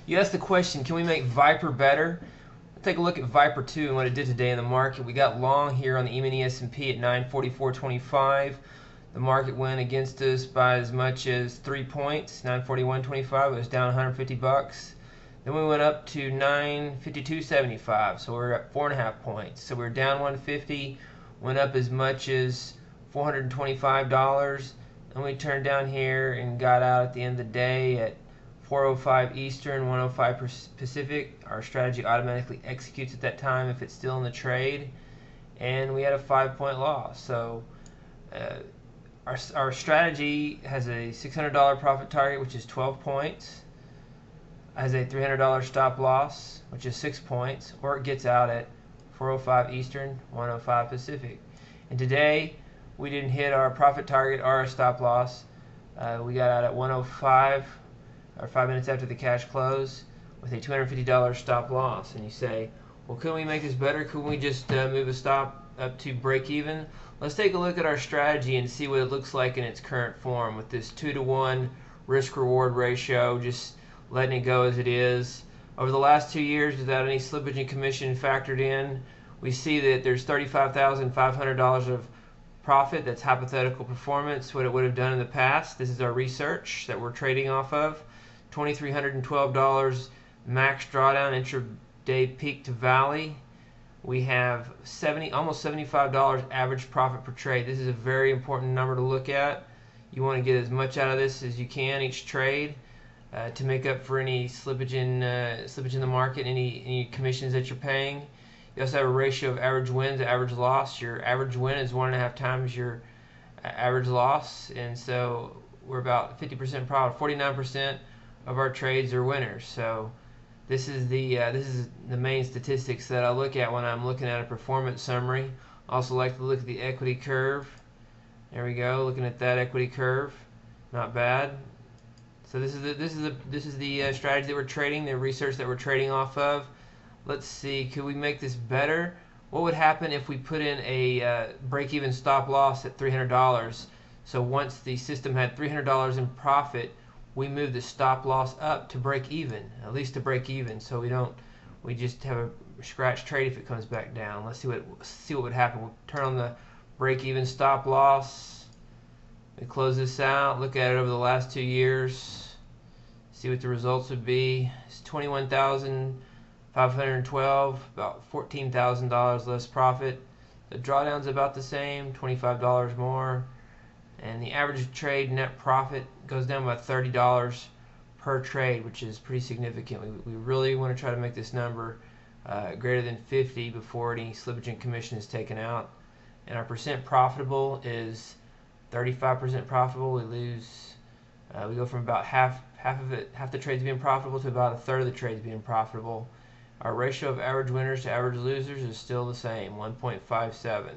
You asked the question, can we make Viper better? Let's take a look at Viper 2 and what it did today in the market. We got long here on the E-mini S&P at 944.25. The market went against us by as much as 3 points, 941.25. It was down 150 bucks. Then we went up to 952.75, so we're at 4.5 points. So we're down 150, went up as much as $425. And we turned down here and got out at the end of the day at 4:05 Eastern, 1:05 Pacific. Our strategy automatically executes at that time if it's still in the trade, and we had a 5-point loss. So our strategy has a $600 profit target, which is 12 points, has a $300 stop loss, which is 6 points, or it gets out at 4:05 Eastern, 1:05 Pacific. And today we didn't hit our profit target or our stop loss. We got out at 1:05. Or 5 minutes after the cash close, with a $250 stop loss. And you say, well, couldn't we make this better? Couldn't we just move a stop up to break even? Let's take a look at our strategy and see what it looks like in its current form with this 2-to-1 risk-reward ratio, just letting it go as it is. Over the last 2 years, without any slippage and commission factored in, we see that there's $35,500 of profit. That's hypothetical performance, what it would have done in the past. This is our research that we're trading off of. $2,312 max drawdown intraday peak to valley. We have almost $75 average profit per trade. This is a very important number to look at. You want to get as much out of this as you can each trade to make up for any slippage in the market, any commissions that you're paying. You also have a ratio of average win to average loss. Your average win is 1.5 times your average loss, and so we're about 50% profit. 49% of our trades are winners. So this is the main statistics that I look at when I'm looking at a performance summary. I also like to look at the equity curve. There we go, looking at that equity curve, not bad. So this is the strategy that we're trading, the research that we're trading off of. Let's see, could we make this better? What would happen if we put in a break-even stop loss at $300? So once the system had $300 in profit, we move the stop loss up to break even, at least to break even, so we just have a scratch trade if it comes back down. Let's see what would happen. We'll turn on the break even stop loss. We close this out, look at it over the last 2 years, see what the results would be. It's 21,512, about $14,000 less profit. The drawdown's about the same, $25 more. And the average trade net profit goes down by $30 per trade, which is pretty significant. We really want to try to make this number greater than 50 before any slippage and commission is taken out. And our percent profitable is 35% profitable. We go from about half the trades being profitable to about a third of the trades being profitable. Our ratio of average winners to average losers is still the same, 1.57.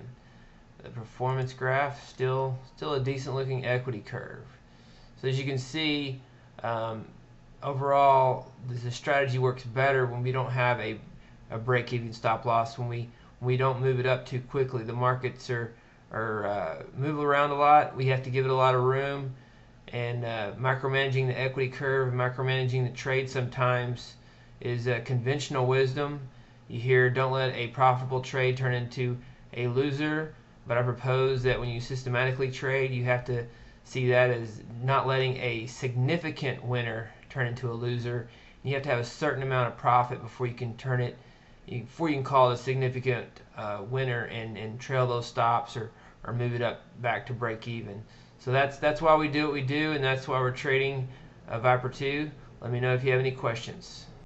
The performance graph, still a decent looking equity curve. So as you can see, overall the strategy works better when we don't have a break-even stop loss, when we don't move it up too quickly. The markets are move around a lot. We have to give it a lot of room, and micromanaging the equity curve, micromanaging the trade sometimes is conventional wisdom. You hear, don't let a profitable trade turn into a loser. But I propose that when you systematically trade, you have to see that as not letting a significant winner turn into a loser. You have to have a certain amount of profit before you can call it a significant winner and trail those stops or move it up back to break even. So that's why we do what we do, and that's why we're trading Viper 2. Let me know if you have any questions.